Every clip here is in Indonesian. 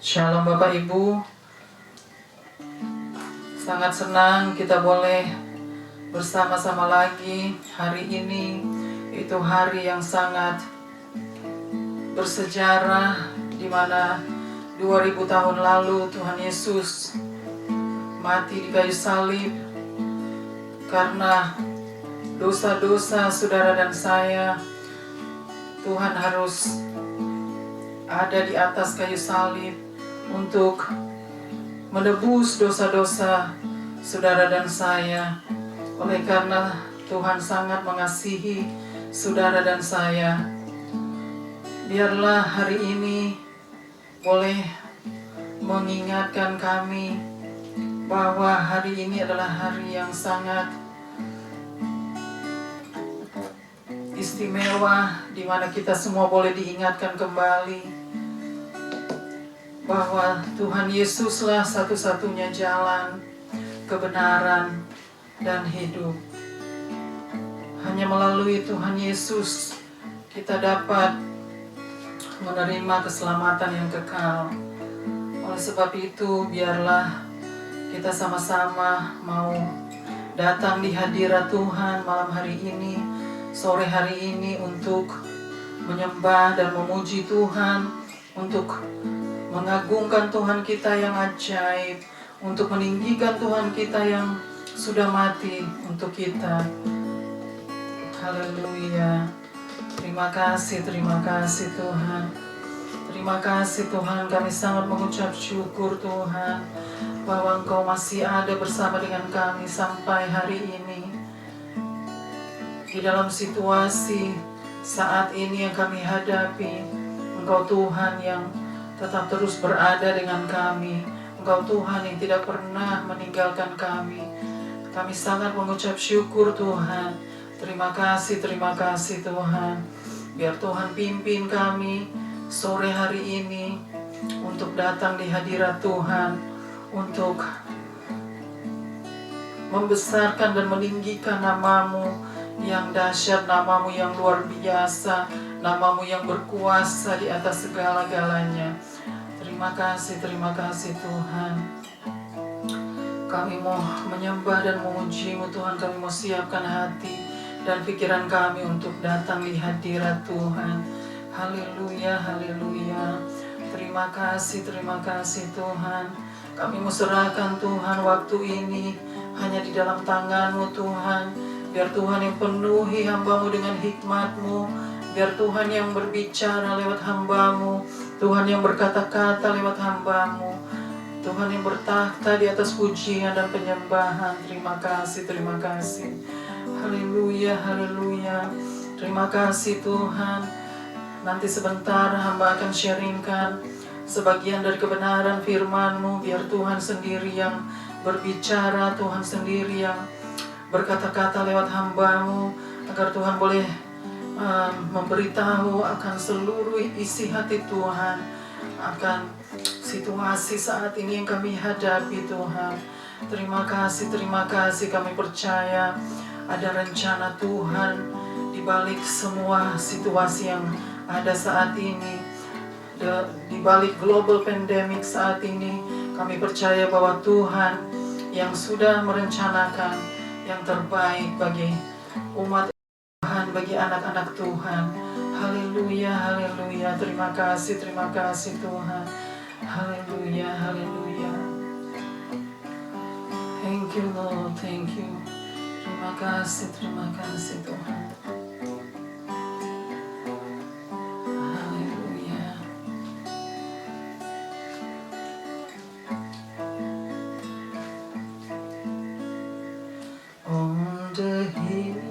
Shalom Bapak Ibu, sangat senang kita boleh bersama-sama lagi hari ini. Itu hari yang sangat bersejarah, di mana 2000 tahun lalu Tuhan Yesus mati di kayu salib karena dosa-dosa saudara dan saya. Tuhan harus ada di atas kayu salib untuk menebus dosa-dosa saudara dan saya. Oleh karena Tuhan sangat mengasihi saudara dan saya, biarlah hari ini boleh mengingatkan kami bahwa hari ini adalah hari yang sangat istimewa, di mana kita semua boleh diingatkan kembali bahwa Tuhan Yesuslah satu-satunya jalan, kebenaran, dan hidup. Hanya melalui Tuhan Yesus kita dapat menerima keselamatan yang kekal. Oleh sebab itu, biarlah kita sama-sama mau datang di hadirat Tuhan malam hari ini, sore hari ini, untuk menyembah dan memuji Tuhan, untuk mengagungkan Tuhan kita yang ajaib, untuk meninggikan Tuhan kita yang sudah mati untuk kita. Haleluya. Terima kasih Tuhan. Terima kasih Tuhan, kami sangat mengucap syukur Tuhan bahwa Engkau masih ada bersama dengan kami sampai hari ini. Di dalam situasi saat ini yang kami hadapi, Engkau Tuhan yang tetap terus berada dengan kami. Engkau Tuhan yang tidak pernah meninggalkan kami. Kami sangat mengucap syukur Tuhan. Terima kasih Tuhan. Biar Tuhan pimpin kami sore hari ini untuk datang di hadirat Tuhan, untuk membesarkan dan meninggikan nama-Mu yang dahsyat, nama-Mu yang luar biasa, nama-Mu yang berkuasa di atas segala-galanya. Terima kasih Tuhan. Kami mau menyembah dan memuji-Mu Tuhan. Kami mau siapkan hati dan pikiran kami untuk datang di hadirat Tuhan. Haleluya. Terima kasih Tuhan. Kami mau serahkan Tuhan waktu ini hanya di dalam tangan-Mu Tuhan. Biar Tuhan yang penuhi hamba-Mu dengan hikmat-Mu. Biar Tuhan yang berbicara lewat hamba-Mu. Tuhan yang berkata-kata lewat hamba-Mu. Tuhan yang bertakhta di atas pujian dan penyembahan. Terima kasih. Haleluya. Terima kasih Tuhan. Nanti sebentar hamba akan sharingkan sebagian dari kebenaran firman-Mu. Biar Tuhan sendiri yang berbicara, Tuhan sendiri yang berkata-kata lewat hamba-Mu, agar Tuhan boleh memberitahu akan seluruh isi hati Tuhan, akan situasi saat ini yang kami hadapi Tuhan. Terima kasih. Kami percaya ada rencana Tuhan di balik semua situasi yang ada saat ini, di balik global pandemic saat ini. Kami percaya bahwa Tuhan yang sudah merencanakan yang terbaik bagi umat Tuhan, bagi anak-anak Tuhan. Haleluya. Terima kasih Tuhan. Haleluya. Thank you Lord, thank you. Terima kasih Tuhan. Haleluya. On the hill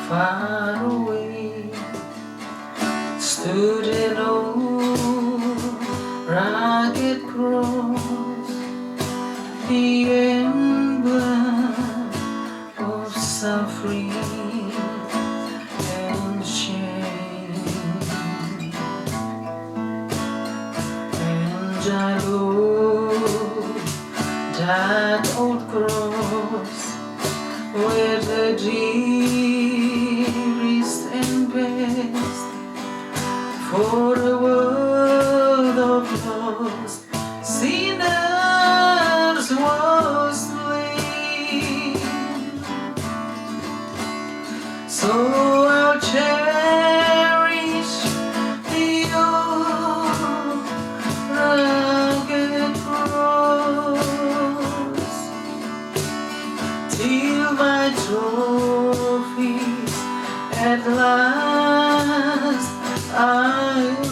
far away stood an old rugged cross, the emblem of suffering and shame. And I love that old cross where the dearest and best for the world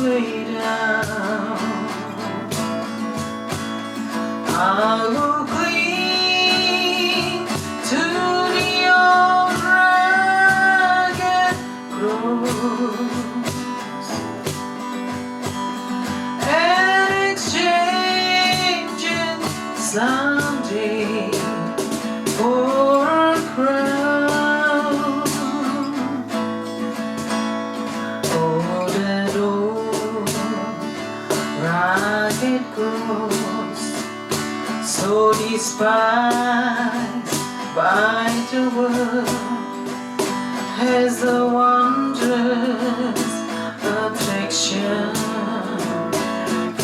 lay down. I will cling to the old rugged cross and exchange it someday for a crown. Oh, that old rugged cross, so despised by the world, has a wondrous attraction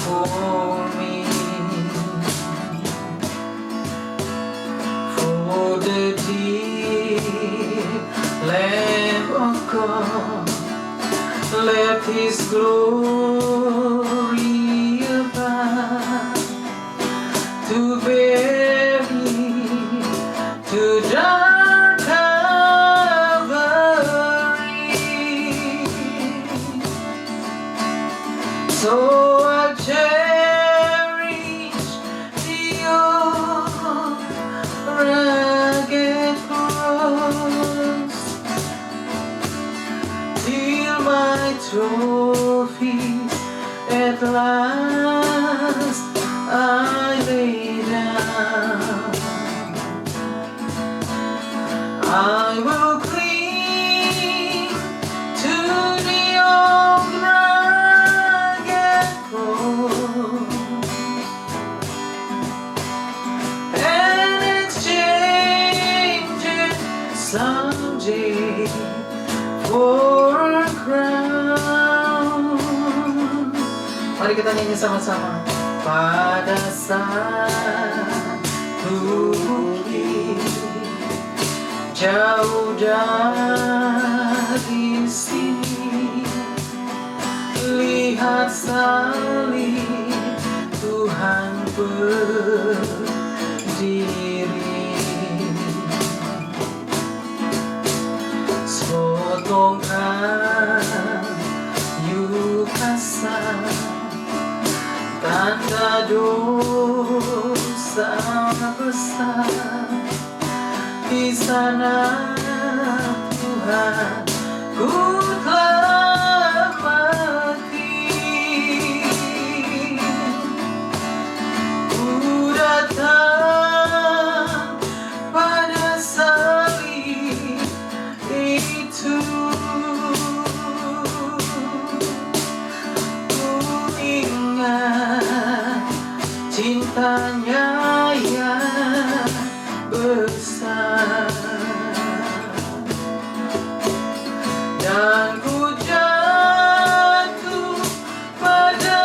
for me. For the deep Lamb of God left His glory above to bear me to dark Calvary. So I cherish the old rugged cross till my trophies at last I lay down. I will cling to the old rugged cross and exchange it someday for a crown. Mari kita nyanyi sama-sama. Pada satu bukit jauh dari sini, lihat salib Tuhan berdiri, sepotong kayu kasar, tanda dosa besar. Di sana Tuhan ku telah mati. Ku datang pada salib itu, ku ingat cintanya yang besar, dan ku jatuh pada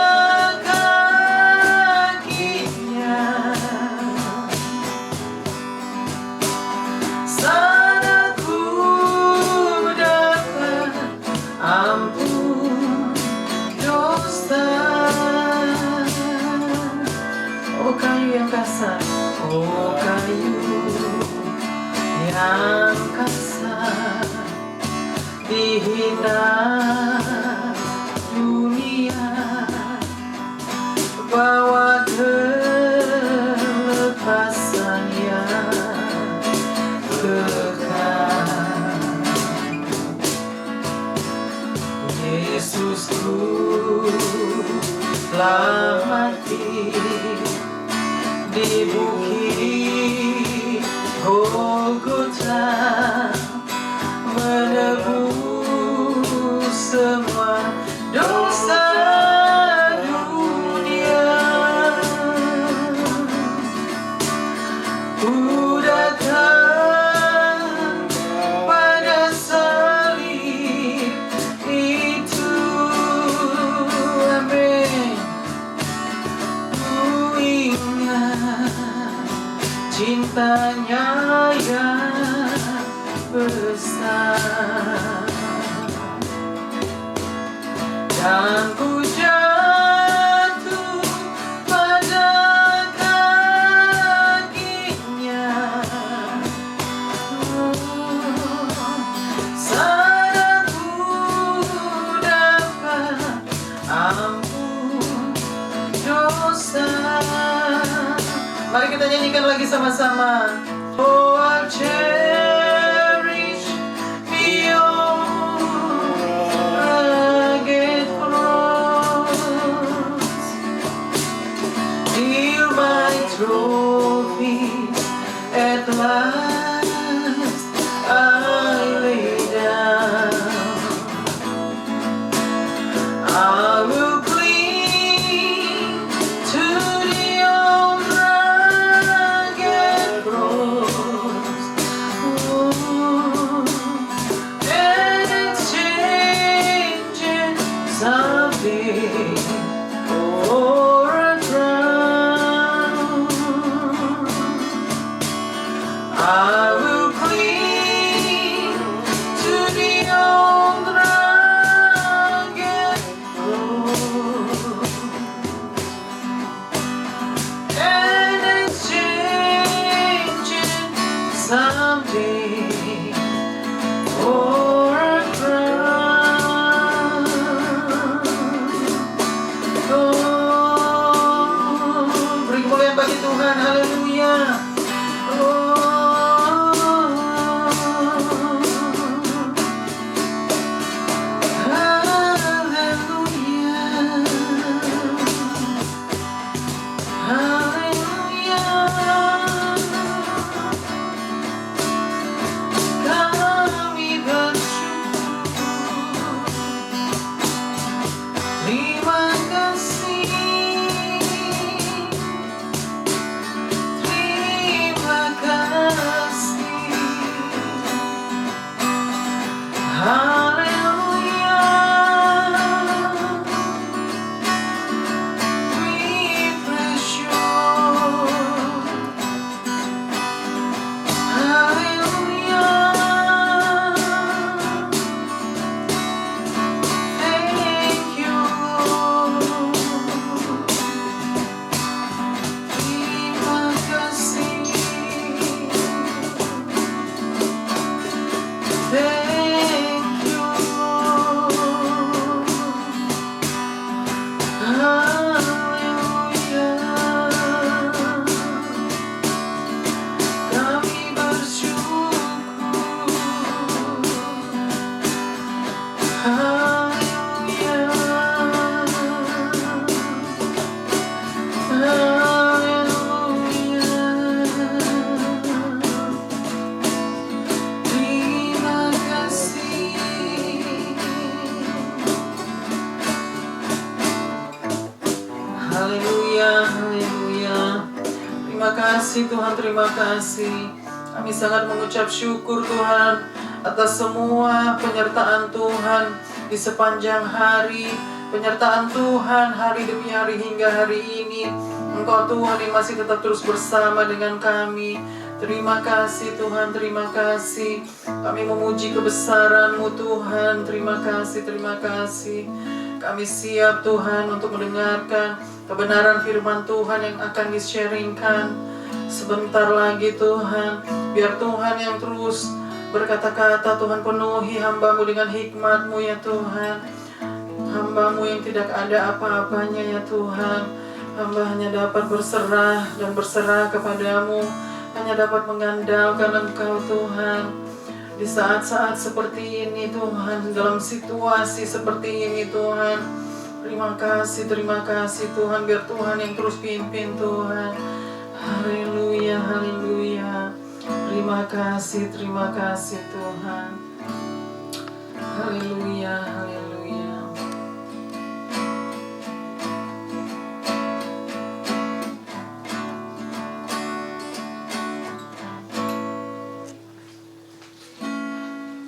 kakinya. Sana ku dapat ampun dosa. Oh kayu yang kasar, oh kayu yang kasar, dihina dunia, bawa kelepasan yang kekal. Yesusku telah mati di bukit Golgota, menebus semua dosa dunia. Ku datang pada salib itu, amin. Ku ingat cintanya yang besar, dan ku jatuh pada kakinya. Sana ku dapat ampun dosa. Mari kita nyanyikan lagi sama-sama. Oh, I'll cherish beyond rugged cross, till my trophies at last I lay down. I will cling to the old rugged cross, and exchange it someday for a crown. I will cling to the old rugged cross, and exchange it someday for a crown. Oh, beri kemuliaan bagi Tuhan, haleluya. Terima kasih, terima kasih, haleluya. We bless you, haleluya. Thank you, terima kasih, thank you, haleluya. Kami bersyukur, haleluya, haleluya. Terima kasih, haleluya, haleluya. Terima kasih Tuhan, terima kasih. Kami sangat mengucap syukur Tuhan atas semua penyertaan Tuhan di sepanjang hari, penyertaan Tuhan hari demi hari hingga hari ini. Engkau Tuhan yang masih tetap terus bersama dengan kami. Terima kasih Tuhan, terima kasih. Kami memuji kebesaran-Mu Tuhan. Terima kasih, terima kasih. Kami siap Tuhan untuk mendengarkan kebenaran firman Tuhan yang akan di-sharingkan sebentar lagi Tuhan. Biar Tuhan yang terus berkata-kata, Tuhan penuhi hamba-Mu dengan hikmat-Mu ya Tuhan. Hamba-Mu yang tidak ada apa-apanya ya Tuhan. Hamba hanya dapat berserah dan berserah kepadamu, hanya dapat mengandalkan Engkau Tuhan. Di saat-saat seperti ini Tuhan, dalam situasi seperti ini Tuhan, terima kasih Tuhan. Biar Tuhan yang terus pimpin Tuhan. Haleluya, haleluya. Terima kasih Tuhan. Haleluya, haleluya.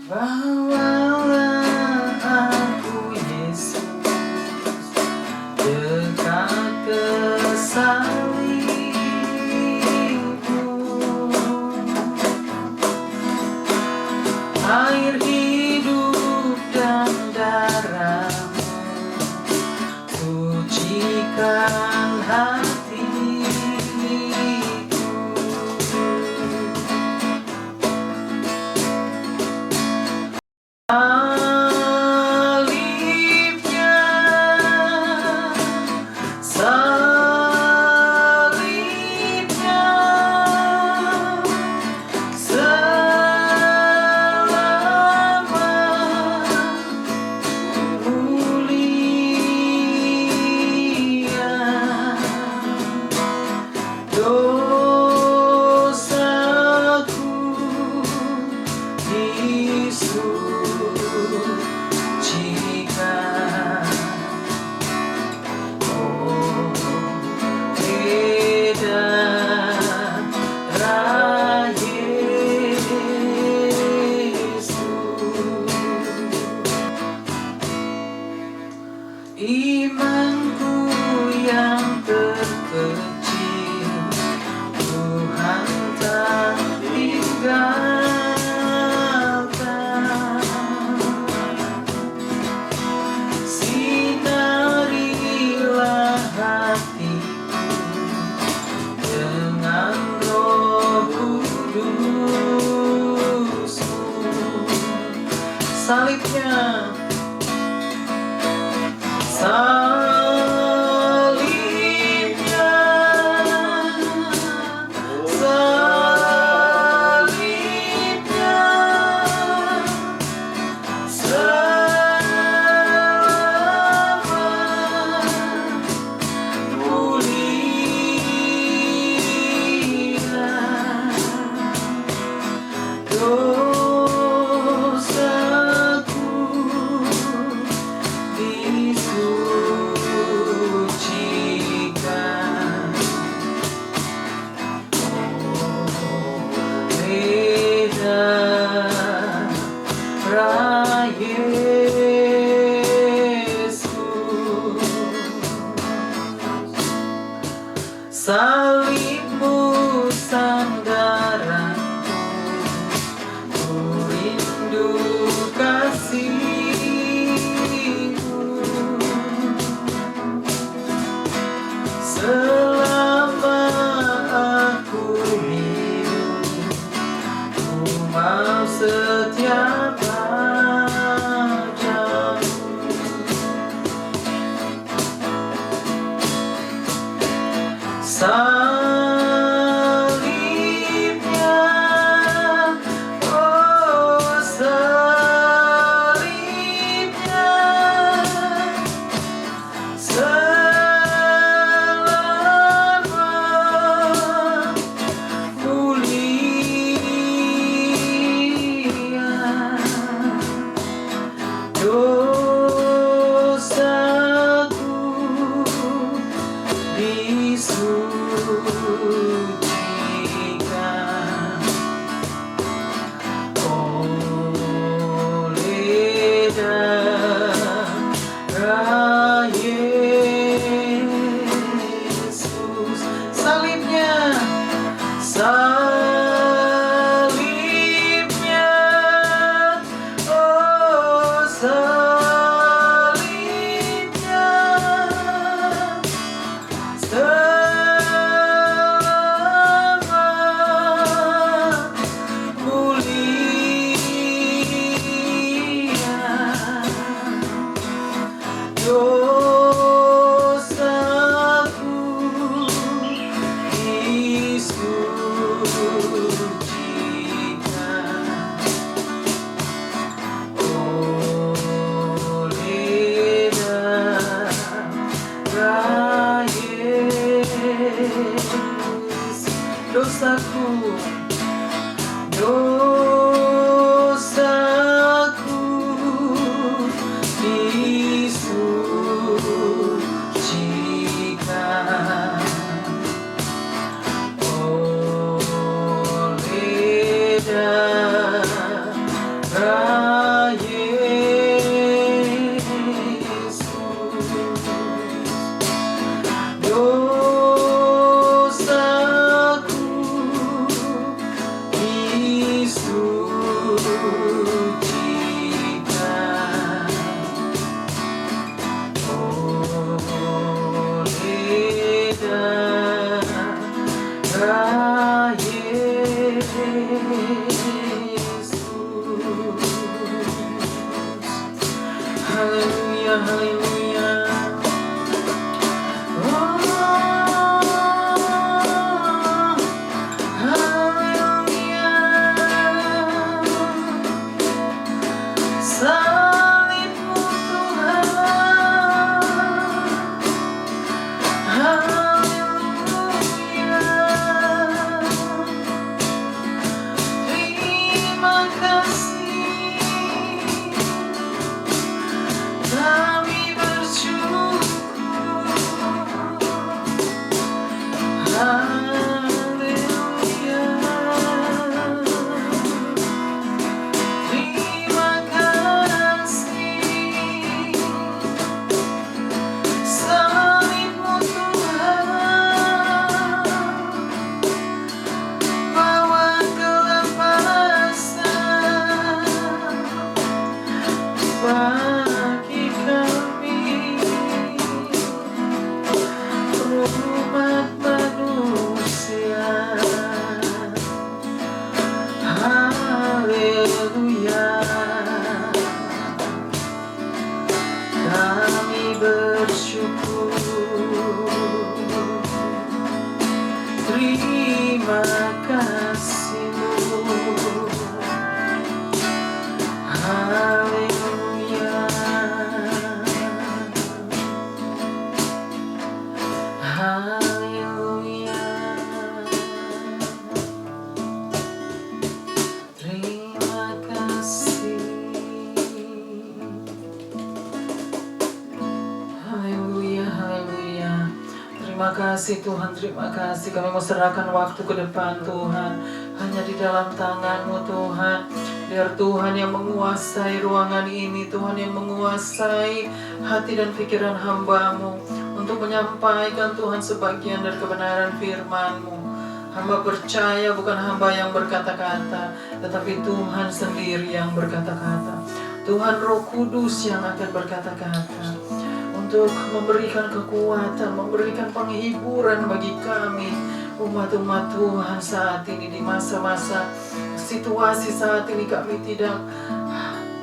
Bawalah aku Yesus dekat ke salibmu, air hidup dan darah-Mu sucikan hatiku. Salibnya imanku yang terkecil, Tuhan tak tinggalkan. Sinarilah hatiku dengan Roh Kudus-Mu. Salibnya, salibnya, salibnya, selamat pulihlah dosaku, disucikan. Darah Yesus, salib-Mu sandaranku, ku rindu kasih-Mu. Selama aku hidup, ku mau setia padamu. Salibnya, oh salibnya, selamat pulihlah dosaku, disucikan oleh darah Yesus. Salibnya, salibnya, oh salibnya, selamat pulihlah dosaku, disucikan oleh darah Yesus. Dosaku, dosaku disucikan oleh darah Yesus. Dosaku disucikan oleh darah Yesus. Haleluya, haleluya. Oh, haleluya. Salib-Mu Tuhan, haleluya. terima kasih-Mu. Haleluya, haleluya. Terima kasih. Haleluya, haleluya. Terima kasih Tuhan, terima kasih. Kami mau serahkan waktu ke depan Tuhan, hanya di dalam tangan-Mu Tuhan. Biar Tuhan yang menguasai ruangan ini, Tuhan yang menguasai hati dan pikiran hamba-Mu untuk menyampaikan Tuhan sebagian dari kebenaran firman-Mu. Hamba percaya bukan hamba yang berkata-kata, tetapi Tuhan sendiri yang berkata-kata. Tuhan Roh Kudus yang akan berkata-kata untuk memberikan kekuatan, memberikan penghiburan bagi kami, umat-umat Tuhan saat ini di masa-masa situasi saat ini. Kami tidak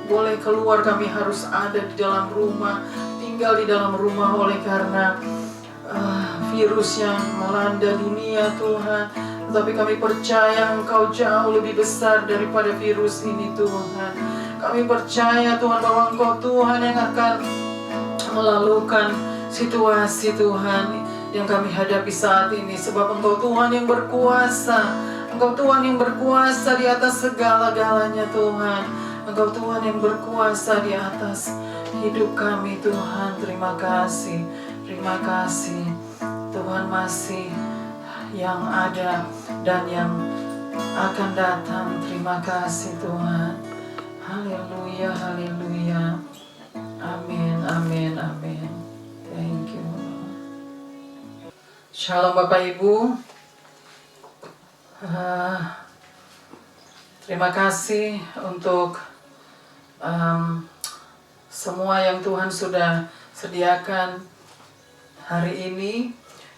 boleh keluar, kami harus ada di dalam rumah, tinggal di dalam rumah oleh karena virus yang melanda dunia Tuhan. Tetapi kami percaya Engkau jauh lebih besar daripada virus ini Tuhan. Kami percaya Tuhan bahwa Engkau Tuhan yang akan melalukan situasi Tuhan yang kami hadapi saat ini. Sebab Engkau Tuhan yang berkuasa, Engkau Tuhan yang berkuasa di atas segala-galanya Tuhan. Engkau Tuhan yang berkuasa di atas hidup kami Tuhan. Terima kasih, terima kasih. Tuhan masih yang ada dan yang akan datang. Terima kasih Tuhan. Haleluya, haleluya. Amin, amin, amin. Thank you. Shalom Bapak Ibu. Terima kasih untuk semua yang Tuhan sudah sediakan hari ini,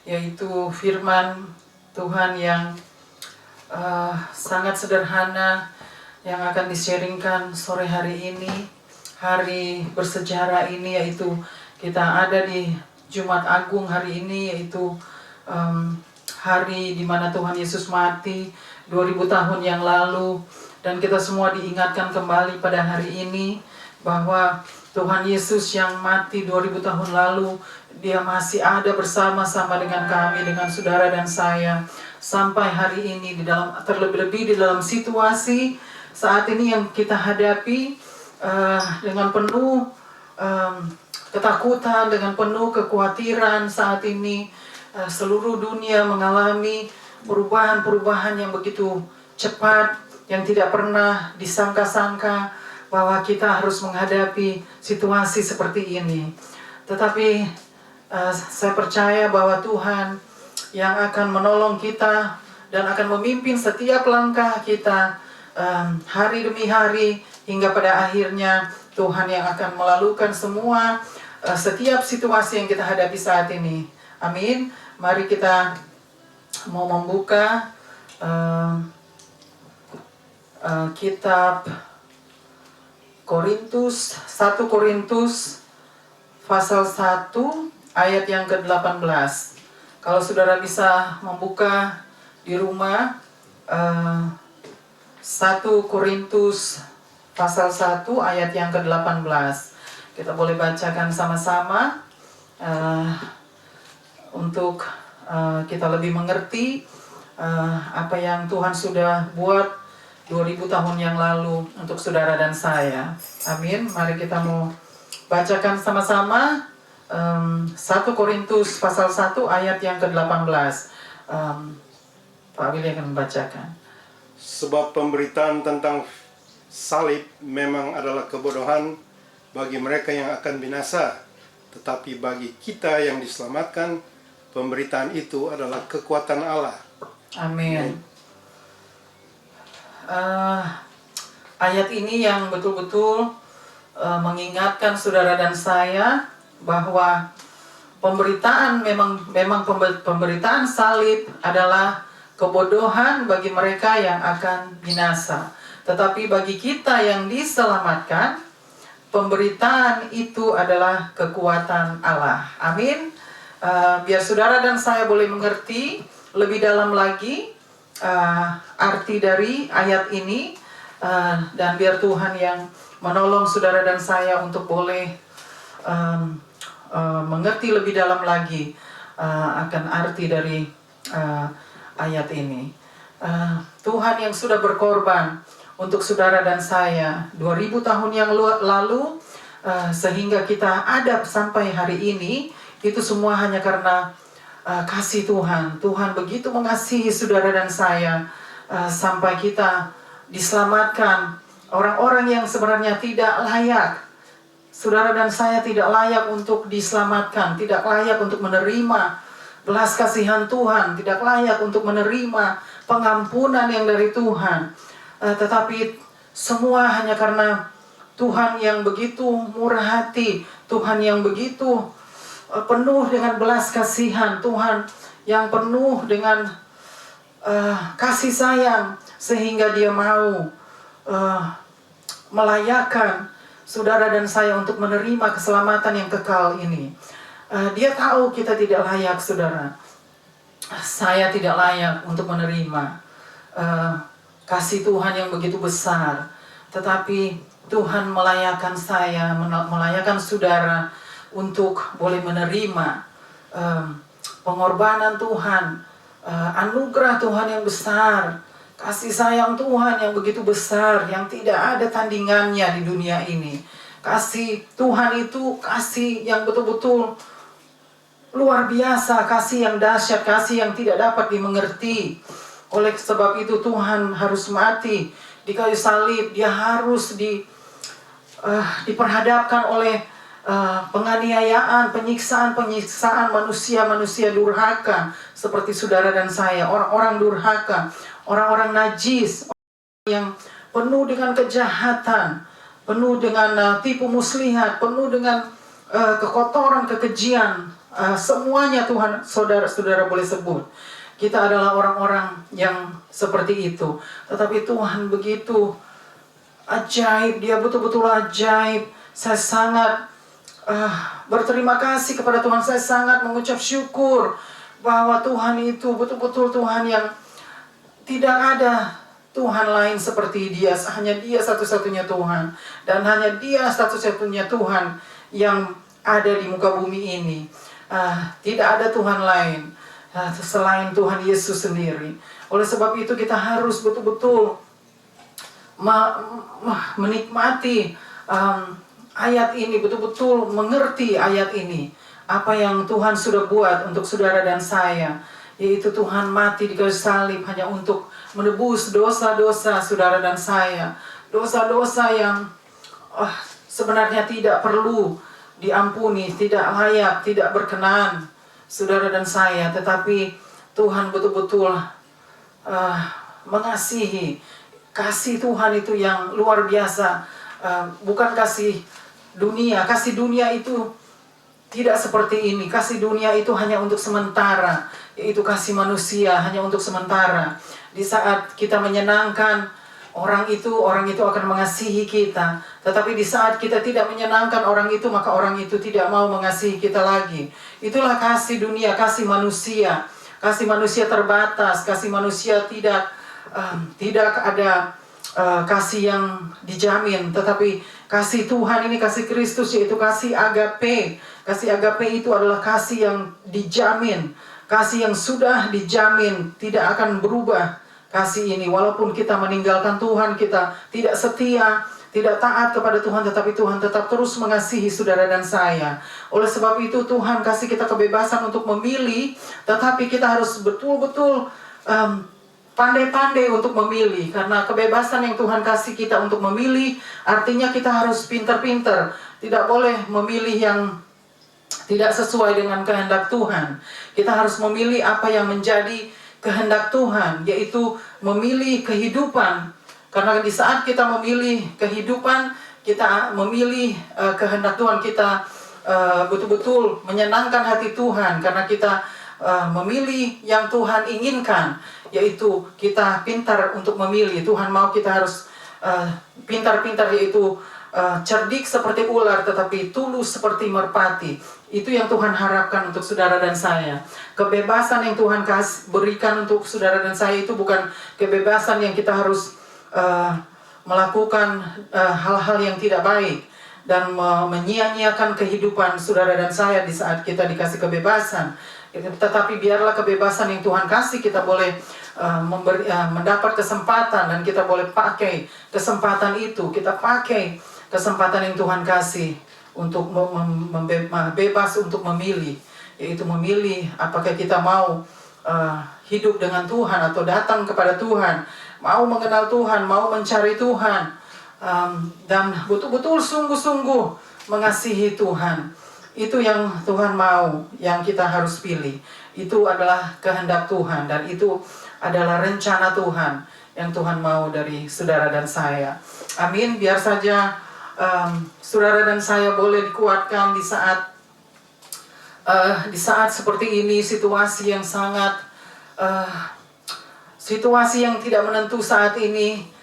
yaitu firman Tuhan yang sangat sederhana yang akan di-sharingkan sore hari ini, hari bersejarah ini, yaitu kita ada di Jumat Agung hari ini, yaitu hari di mana Tuhan Yesus mati 2000 tahun yang lalu. Dan kita semua diingatkan kembali pada hari ini bahwa Tuhan Yesus yang mati 2000 tahun lalu, Dia masih ada bersama-sama dengan kami, dengan saudara dan saya sampai hari ini, di dalam terlebih-lebih di dalam situasi saat ini yang kita hadapi dengan penuh ketakutan, dengan penuh kekhawatiran. Saat ini seluruh dunia mengalami perubahan-perubahan yang begitu cepat, yang tidak pernah disangka-sangka bahwa kita harus menghadapi situasi seperti ini. Tetapi saya percaya bahwa Tuhan yang akan menolong kita dan akan memimpin setiap langkah kita hari demi hari, hingga pada akhirnya Tuhan yang akan melalukan semua setiap situasi yang kita hadapi saat ini. Amin. Mari kita mau membuka kitab Korintus, 1 Korintus pasal 1 ayat yang ke-18. Kalau saudara bisa membuka di rumah 1 Korintus pasal 1 ayat yang ke-18. Kita boleh bacakan sama-sama untuk kita lebih mengerti apa yang Tuhan sudah buat 2000 tahun yang lalu untuk saudara dan saya. Amin. Mari kita mau bacakan sama-sama 1 Korintus pasal 1 ayat yang ke-18. Pak Willy akan membacakan. Sebab pemberitaan tentang salib memang adalah kebodohan bagi mereka yang akan binasa, tetapi bagi kita yang diselamatkan, pemberitaan itu adalah kekuatan Allah. Amin. Ayat ini yang betul-betul mengingatkan saudara dan saya bahwa pemberitaan pemberitaan salib adalah kebodohan bagi mereka yang akan binasa. Tetapi bagi kita yang diselamatkan, pemberitaan itu adalah kekuatan Allah. Amin. Biar saudara dan saya boleh mengerti lebih dalam lagi arti dari ayat ini, dan biar Tuhan yang menolong saudara dan saya untuk boleh mengerti lebih dalam lagi akan arti dari ayat ini. Tuhan yang sudah berkorban untuk saudara dan saya 2000 tahun yang lalu, sehingga kita ada sampai hari ini, itu semua hanya karena kasih Tuhan. Tuhan begitu mengasihi saudara dan saya sampai kita diselamatkan. Orang-orang yang sebenarnya tidak layak, saudara dan saya tidak layak untuk diselamatkan, tidak layak untuk menerima belas kasihan Tuhan, tidak layak untuk menerima pengampunan yang dari Tuhan. Tetapi semua hanya karena Tuhan yang begitu murah hati, Tuhan yang begitu penuh dengan belas kasihan, Tuhan yang penuh dengan kasih sayang, sehingga Dia mau melayakkan saudara dan saya untuk menerima keselamatan yang kekal ini. Dia tahu kita tidak layak, saudara. Saya tidak layak untuk menerima kasih Tuhan yang begitu besar. Tetapi Tuhan melayakkan saya, melayakkan saudara untuk boleh menerima pengorbanan Tuhan, anugerah Tuhan yang besar, kasih sayang Tuhan yang begitu besar, yang tidak ada tandingannya di dunia ini. Kasih Tuhan itu kasih yang betul-betul luar biasa, kasih yang dahsyat, kasih yang tidak dapat dimengerti. Oleh sebab itu Tuhan harus mati di kayu salib. Dia harus diperhadapkan oleh penganiayaan, penyiksaan manusia-manusia durhaka seperti saudara dan saya, orang-orang durhaka, orang-orang najis, yang penuh dengan kejahatan, penuh dengan tipu muslihat, penuh dengan kekotoran, kekejian. Semuanya Tuhan, saudara-saudara boleh sebut. Kita adalah orang-orang yang seperti itu. Tetapi Tuhan begitu ajaib, Dia betul-betul ajaib. Saya sangat berterima kasih kepada Tuhan. Saya sangat mengucap syukur bahwa Tuhan itu betul-betul Tuhan yang tidak ada Tuhan lain seperti Dia. Hanya Dia satu-satunya Tuhan. Dan hanya Dia satu-satunya Tuhan yang ada di muka bumi ini. Tidak ada Tuhan lain selain Tuhan Yesus sendiri. Oleh sebab itu kita harus betul-betul menikmati ayat ini, betul-betul mengerti ayat ini. Apa yang Tuhan sudah buat untuk saudara dan saya, yaitu Tuhan mati di kayu salib hanya untuk menebus dosa-dosa saudara dan saya. Dosa-dosa yang sebenarnya tidak perlu diampuni, tidak layak, tidak berkenan saudara dan saya. Tetapi Tuhan betul-betul mengasihi. Kasih Tuhan itu yang luar biasa. Bukan kasih dunia. Kasih dunia itu tidak seperti ini. Kasih dunia itu hanya untuk sementara. Yaitu kasih manusia hanya untuk sementara. Di saat kita menyenangkan orang itu akan mengasihi kita. Tetapi di saat kita tidak menyenangkan orang itu, maka orang itu tidak mau mengasihi kita lagi. Itulah kasih dunia, kasih manusia. Kasih manusia terbatas, kasih manusia tidak ada kasih yang dijamin. Tetapi kasih Tuhan ini, kasih Kristus, yaitu kasih agape. Kasih agape itu adalah kasih yang dijamin. Kasih yang sudah dijamin, tidak akan berubah. Kasih ini, walaupun kita meninggalkan Tuhan, kita tidak setia, tidak taat kepada Tuhan, tetapi Tuhan tetap terus mengasihi saudara dan saya. Oleh sebab itu Tuhan kasih kita kebebasan untuk memilih, tetapi kita harus betul-betul pandai-pandai untuk memilih. Karena kebebasan yang Tuhan kasih kita untuk memilih, artinya kita harus pintar-pintar. Tidak boleh memilih yang tidak sesuai dengan kehendak Tuhan. Kita harus memilih apa yang menjadi kehendak Tuhan, yaitu memilih kehidupan. Karena di saat kita memilih kehidupan, kita memilih kehendak Tuhan, kita betul-betul menyenangkan hati Tuhan. Karena kita memilih yang Tuhan inginkan, yaitu kita pintar untuk memilih. Tuhan mau kita harus pintar-pintar, yaitu cerdik seperti ular, tetapi tulus seperti merpati. Itu yang Tuhan harapkan untuk saudara dan saya. Kebebasan yang Tuhan berikan untuk saudara dan saya itu bukan kebebasan yang kita harus melakukan hal-hal yang tidak baik dan menyia-nyiakan kehidupan saudara dan saya di saat kita dikasih kebebasan. Tetapi biarlah kebebasan yang Tuhan kasih, kita boleh mendapat kesempatan dan kita boleh pakai kesempatan itu. Kita pakai kesempatan yang Tuhan kasih untuk bebas untuk memilih, yaitu memilih apakah kita mau hidup dengan Tuhan atau datang kepada Tuhan, mau mengenal Tuhan, mau mencari Tuhan, dan betul-betul sungguh-sungguh mengasihi Tuhan. Itu yang Tuhan mau, yang kita harus pilih. Itu adalah kehendak Tuhan dan itu adalah rencana Tuhan yang Tuhan mau dari saudara dan saya. Amin. Biar saja saudara dan saya boleh dikuatkan di saat seperti ini, situasi yang sangat situasi yang tidak menentu saat ini.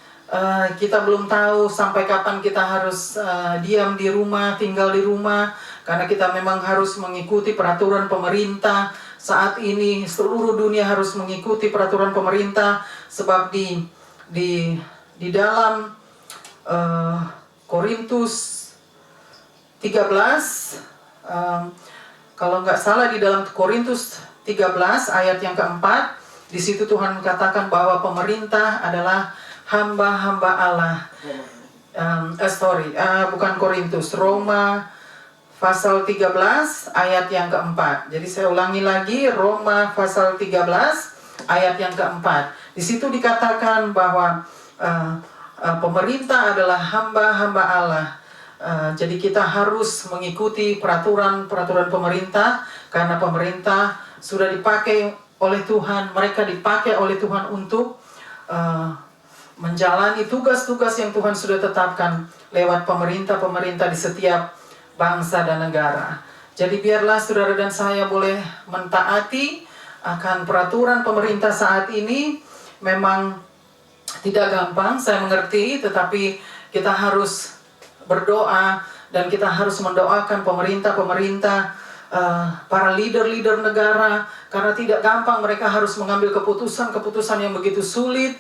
Kita belum tahu sampai kapan kita harus diam di rumah, tinggal di rumah, karena kita memang harus mengikuti peraturan pemerintah. Saat ini seluruh dunia harus mengikuti peraturan pemerintah, sebab di dalam Korintus 13, kalau nggak salah di dalam Korintus 13 ayat yang keempat, di situ Tuhan katakan bahwa pemerintah adalah hamba-hamba Allah. Bukan Korintus, Roma pasal 13 ayat yang keempat. Jadi saya ulangi lagi, Roma pasal 13 ayat yang keempat. Di situ dikatakan bahwa pemerintah adalah hamba-hamba Allah. Jadi kita harus mengikuti peraturan pemerintah, karena pemerintah sudah dipakai oleh Tuhan. Mereka dipakai oleh Tuhan untuk menjalani tugas-tugas yang Tuhan sudah tetapkan lewat pemerintah-pemerintah di setiap bangsa dan negara. Jadi biarlah saudara dan saya boleh mentaati akan peraturan pemerintah saat ini. Memang tidak gampang, saya mengerti, tetapi kita harus berdoa dan kita harus mendoakan pemerintah-pemerintah, para leader-leader negara, karena tidak gampang mereka harus mengambil keputusan-keputusan yang begitu sulit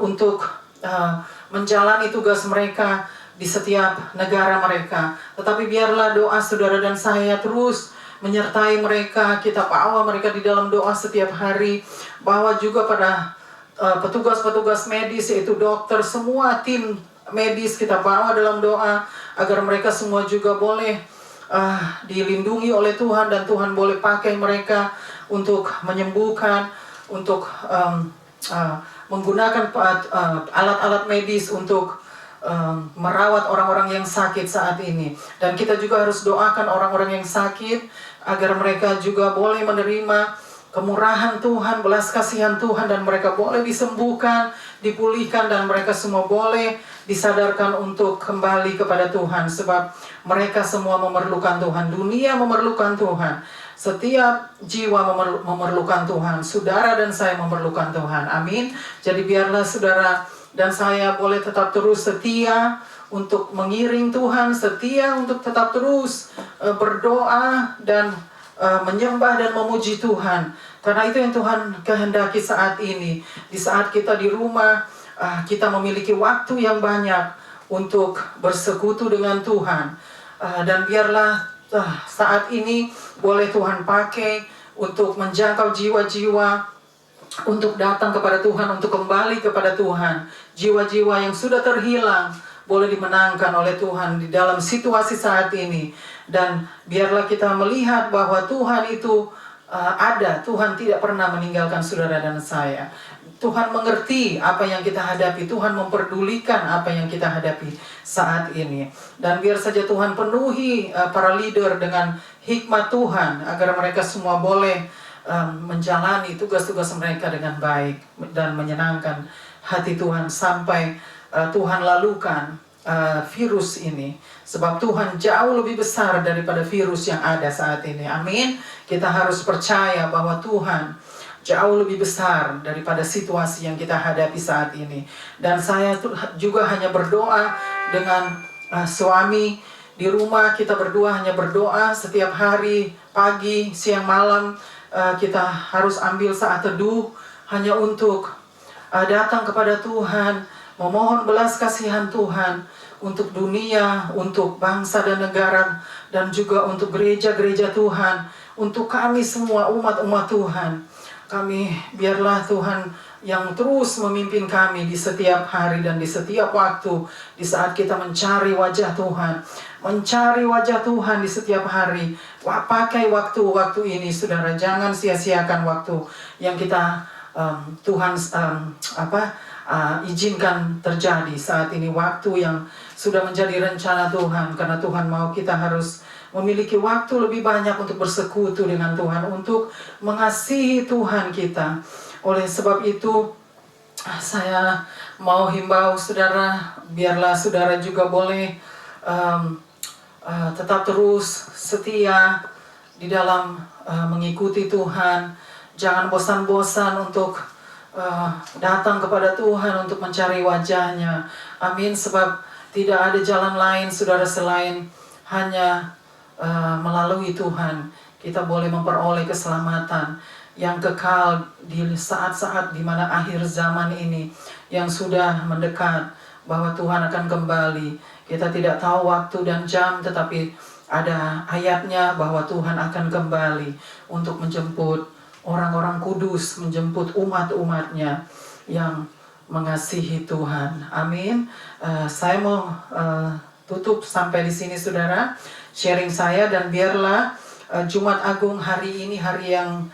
untuk menjalani tugas mereka di setiap negara mereka. Tetapi biarlah doa saudara dan saya terus menyertai mereka. Kita bawa mereka di dalam doa setiap hari. Bawa juga pada petugas-petugas medis, yaitu dokter, semua tim medis kita bawa dalam doa, agar mereka semua juga boleh dilindungi oleh Tuhan, dan Tuhan boleh pakai mereka untuk menyembuhkan, untuk menggunakan alat-alat medis untuk merawat orang-orang yang sakit saat ini. Dan kita juga harus doakan orang-orang yang sakit agar mereka juga boleh menerima kemurahan Tuhan, belas kasihan Tuhan, dan mereka boleh disembuhkan, dipulihkan, dan mereka semua boleh disadarkan untuk kembali kepada Tuhan, sebab mereka semua memerlukan Tuhan. Dunia memerlukan Tuhan. Setiap jiwa memerlukan Tuhan. Saudara dan saya memerlukan Tuhan. Amin. Jadi biarlah saudara dan saya boleh tetap terus setia untuk mengiring Tuhan, setia untuk tetap terus berdoa dan menyembah dan memuji Tuhan. Karena itu yang Tuhan kehendaki saat ini. Di saat kita di rumah, kita memiliki waktu yang banyak untuk bersekutu dengan Tuhan. Dan biarlah saat ini boleh Tuhan pakai untuk menjangkau jiwa-jiwa, untuk datang kepada Tuhan, untuk kembali kepada Tuhan. Jiwa-jiwa yang sudah terhilang boleh dimenangkan oleh Tuhan di dalam situasi saat ini. Dan biarlah kita melihat bahwa Tuhan itu ada. Tuhan tidak pernah meninggalkan saudara dan saya. Tuhan mengerti apa yang kita hadapi. Tuhan memperdulikan apa yang kita hadapi saat ini. Dan biar saja Tuhan penuhi para leader dengan hikmat Tuhan, agar mereka semua boleh menjalani tugas-tugas mereka dengan baik dan menyenangkan hati Tuhan, sampai Tuhan lalukan virus ini. Sebab Tuhan jauh lebih besar daripada virus yang ada saat ini. Amin. Kita harus percaya bahwa Tuhan jauh lebih besar daripada situasi yang kita hadapi saat ini. Dan saya juga hanya berdoa dengan suami Di rumah kita berdua hanya berdoa setiap hari, pagi, siang, malam. Kita harus ambil saat teduh hanya untuk datang kepada Tuhan, memohon belas kasihan Tuhan untuk dunia, untuk bangsa dan negara, dan juga untuk gereja-gereja Tuhan, untuk kami semua umat-umat Tuhan. Biarlah Tuhan yang terus memimpin kami di setiap hari dan di setiap waktu, di saat kita mencari wajah Tuhan. Mencari wajah Tuhan di setiap hari. Pakai waktu-waktu ini, saudara. Jangan sia-siakan waktu yang kita Tuhan izinkan terjadi saat ini. Waktu yang sudah menjadi rencana Tuhan, karena Tuhan mau kita harus memiliki waktu lebih banyak untuk bersekutu dengan Tuhan, untuk mengasihi Tuhan kita. Oleh sebab itu, saya mau himbau saudara, biarlah saudara juga boleh tetap terus setia di dalam mengikuti Tuhan. Jangan bosan-bosan untuk datang kepada Tuhan untuk mencari wajah-Nya. Amin. Sebab tidak ada jalan lain, saudara, selain hanya melalui Tuhan kita boleh memperoleh keselamatan yang kekal di saat-saat di mana akhir zaman ini yang sudah mendekat, bahwa Tuhan akan kembali. Kita tidak tahu waktu dan jam, tetapi ada ayatnya bahwa Tuhan akan kembali untuk menjemput orang-orang kudus, menjemput umat-umatnya yang mengasihi Tuhan. Amin. Saya mau tutup sampai di sini, saudara, sharing saya, dan biarlah Jumat Agung hari ini hari yang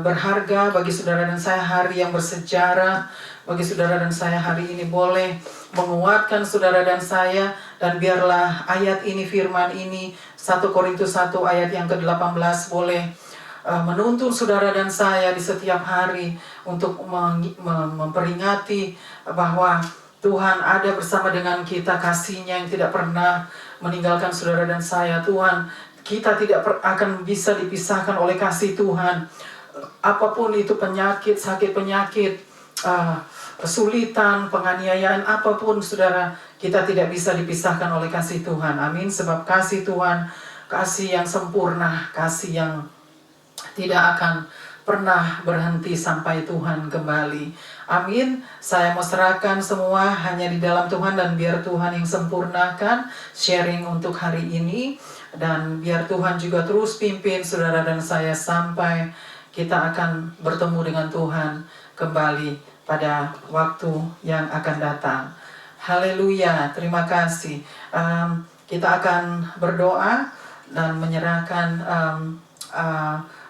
berharga bagi saudara dan saya, hari yang bersejarah bagi saudara dan saya hari ini, boleh menguatkan saudara dan saya. Dan biarlah ayat ini, firman ini, 1 Korintus 1 ayat yang ke-18 boleh menuntun saudara dan saya di setiap hari untuk memperingati bahwa Tuhan ada bersama dengan kita, kasih-Nya yang tidak pernah meninggalkan saudara dan saya. Tuhan, kita tidak akan bisa dipisahkan oleh kasih Tuhan. Apapun itu penyakit, sakit penyakit, kesulitan, penganiayaan, apapun saudara, kita tidak bisa dipisahkan oleh kasih Tuhan. Amin. Sebab kasih Tuhan, kasih yang sempurna, kasih yang tidak akan pernah berhenti sampai Tuhan kembali. Amin. Saya mau serahkan semua hanya di dalam Tuhan, dan biar Tuhan yang sempurnakan sharing untuk hari ini, dan biar Tuhan juga terus pimpin saudara dan saya sampai kita akan bertemu dengan Tuhan kembali pada waktu yang akan datang. Haleluya. Terima kasih. Kita akan berdoa dan menyerahkan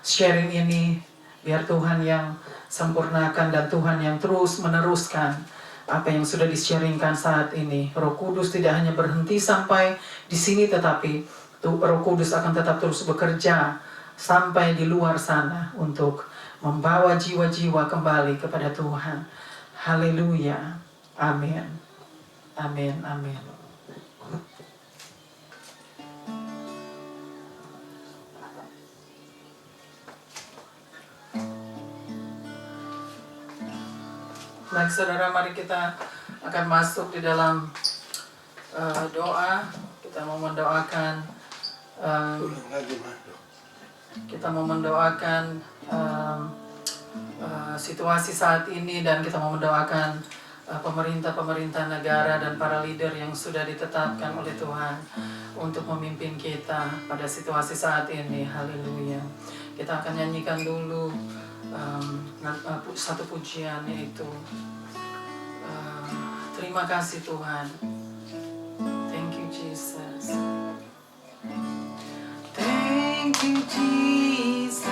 sharing ini. Biar Tuhan yang sempurnakan dan Tuhan yang terus meneruskan apa yang sudah di-sharingkan saat ini. Roh Kudus tidak hanya berhenti sampai di sini, tetapi Roh Kudus akan tetap terus bekerja sampai di luar sana untuk membawa jiwa-jiwa kembali kepada Tuhan. Haleluya. Amin. Amin. Amin. Baik saudara, mari kita akan masuk di dalam doa. Kita mau mendoakan situasi saat ini, dan kita mau mendoakan pemerintah-pemerintah negara dan para leader yang sudah ditetapkan oleh Tuhan untuk memimpin kita pada situasi saat ini. Haleluya. Kita akan nyanyikan dulu satu pujian, yaitu terima kasih Tuhan. Thank you Jesus. Thank you Jesus.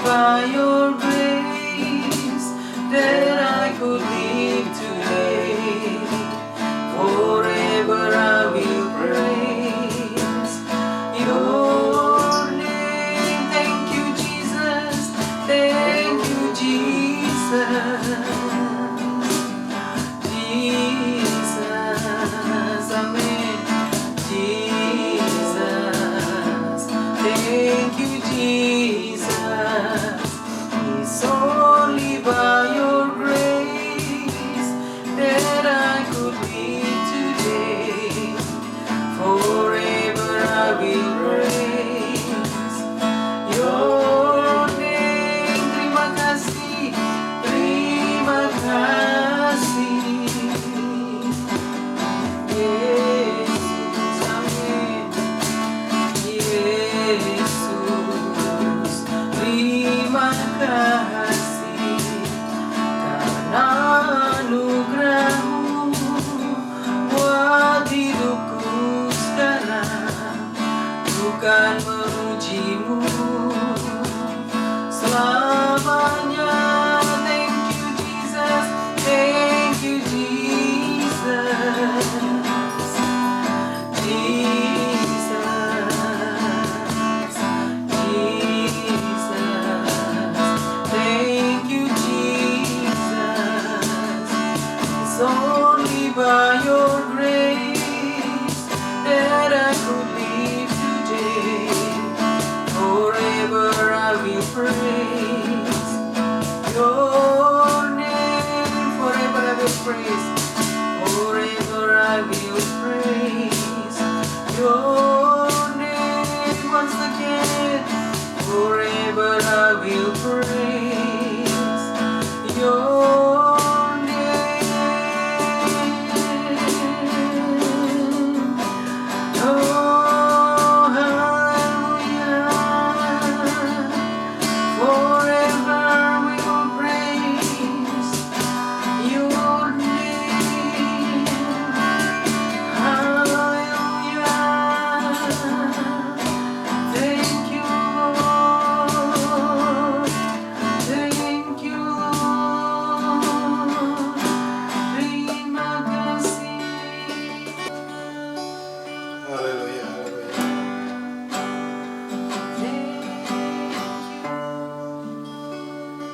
By your grace that I could live today, forever I will praise your name. Thank you Jesus, thank you Jesus, Jesus, amen, Jesus.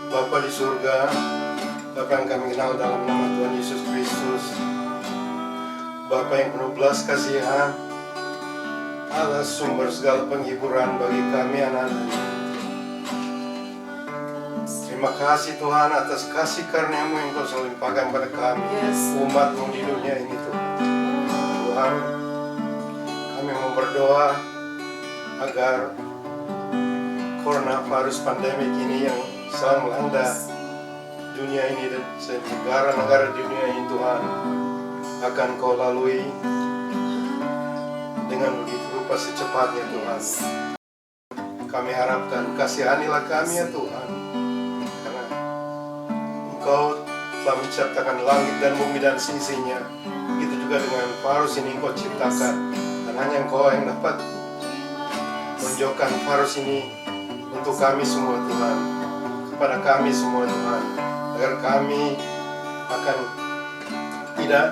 Bapa di surga, Bapa yang kami kenal dalam nama Tuhan Yesus Kristus, Bapa yang penuh belas kasihan, Allah sumber segala penghiburan bagi kami anak-anak. Terima kasih Tuhan atas kasih karunia-Mu yang Kau selalu limpahkan pada kami, umat-Mu di dunia ini Tuhan. Tuhan, kami mau berdoa agar coronavirus pandemik ini yang sedang melanda dunia ini dan negara-negara di dunia ini Tuhan akan Kau lalui dengan begitu rupa secepatnya Tuhan. Kami harapkan kasihanilah kami ya Tuhan, karena Engkau telah menciptakan langit dan bumi dan seisinya. Begitu juga dengan virus ini Engkau ciptakan, dan hanya Engkau yang dapat menunjukkan virus ini untuk kami semua Tuhan, kepada kami semua Tuhan, agar kami akan tidak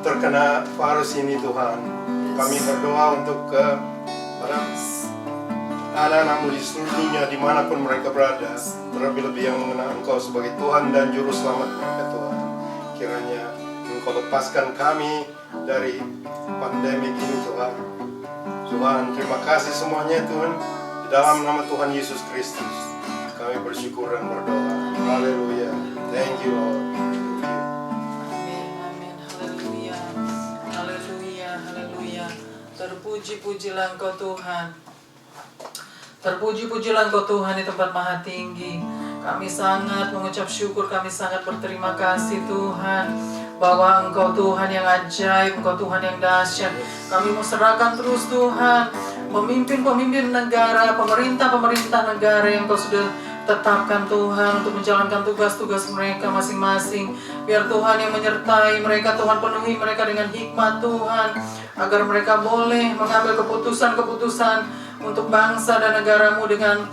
terkena virus ini Tuhan. Kami berdoa untuk para anak-anak-Mu di seluruh dunia dimanapun mereka berada, terlebih-lebih yang mengenal Engkau sebagai Tuhan dan Juru Selamat mereka Tuhan. Kiranya Engkau lepaskan kami dari pandemi ini Tuhan. Tuhan, terima kasih semuanya Tuhan. Di dalam nama Tuhan Yesus Kristus kami bersyukur dan berdoa. Haleluya. Thank you Lord. Terpuji-pujilah Engkau Tuhan. Terpuji-pujilah Engkau Tuhan di tempat maha tinggi. Kami sangat mengucap syukur, kami sangat berterima kasih Tuhan, bahwa Engkau Tuhan yang ajaib, Engkau Tuhan yang dahsyat. Kami mau serahkan terus Tuhan pemimpin-pemimpin negara, pemerintah-pemerintah negara yang Engkau sudah tetapkan Tuhan untuk menjalankan tugas-tugas mereka masing-masing. Biar Tuhan yang menyertai mereka, Tuhan penuhi mereka dengan hikmat Tuhan, agar mereka boleh mengambil keputusan-keputusan untuk bangsa dan negara-Mu dengan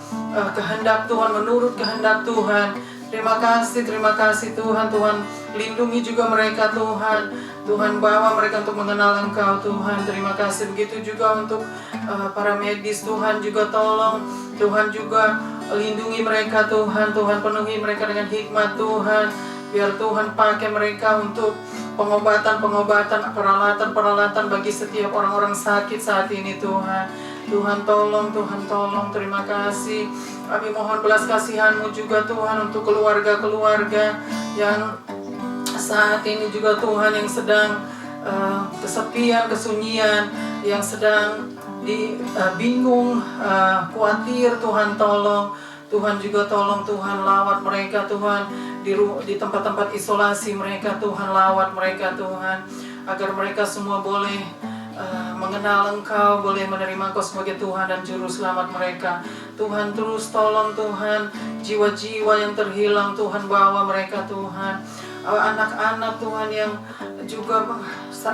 kehendak Tuhan, menurut kehendak Tuhan. Terima kasih Tuhan. Tuhan lindungi juga mereka Tuhan. Tuhan bawa mereka untuk mengenal Engkau Tuhan. Terima kasih. Begitu juga untuk para medis Tuhan, juga tolong Tuhan juga lindungi mereka Tuhan. Tuhan penuhi mereka dengan hikmat Tuhan. Biar Tuhan pakai mereka untuk pengobatan, peralatan bagi setiap orang-orang sakit saat ini Tuhan. Tuhan tolong. Terima kasih. Kami mohon belas kasihan-Mu juga Tuhan untuk keluarga-keluarga yang saat ini juga Tuhan yang sedang kesepian, kesunyian, yang sedang bingung, khawatir. Tuhan tolong. Tuhan juga tolong Tuhan, lawat mereka Tuhan di tempat-tempat isolasi mereka Tuhan, lawat mereka Tuhan, agar mereka semua boleh mengenal Engkau, boleh menerima Engkau sebagai Tuhan dan Juru Selamat mereka. Tuhan terus tolong Tuhan, jiwa-jiwa yang terhilang Tuhan, bawa mereka Tuhan. Anak-anak Tuhan yang juga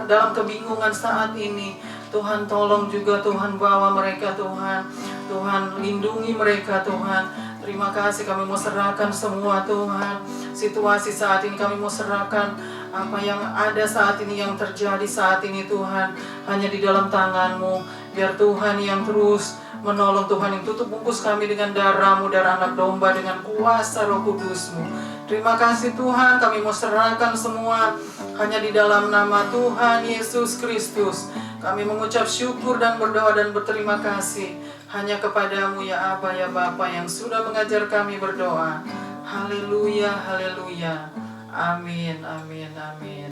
dalam kebingungan saat ini, Tuhan tolong juga Tuhan, bawa mereka Tuhan. Tuhan lindungi mereka Tuhan. Terima kasih, kami mau serahkan semua Tuhan. Situasi saat ini kami mau serahkan, apa yang ada saat ini, yang terjadi saat ini Tuhan, hanya di dalam tangan-Mu. Biar Tuhan yang terus menolong Tuhan, yang tutup bungkus kami dengan darah-Mu, darah anak domba, dengan kuasa Roh Kudus-Mu. Terima kasih Tuhan, kami mau serahkan semua hanya di dalam nama Tuhan Yesus Kristus. Kami mengucap syukur dan berdoa dan berterima kasih hanya kepadamu ya Aba ya Bapa yang sudah mengajar kami berdoa. Haleluya, haleluya. Amin, amin, amin.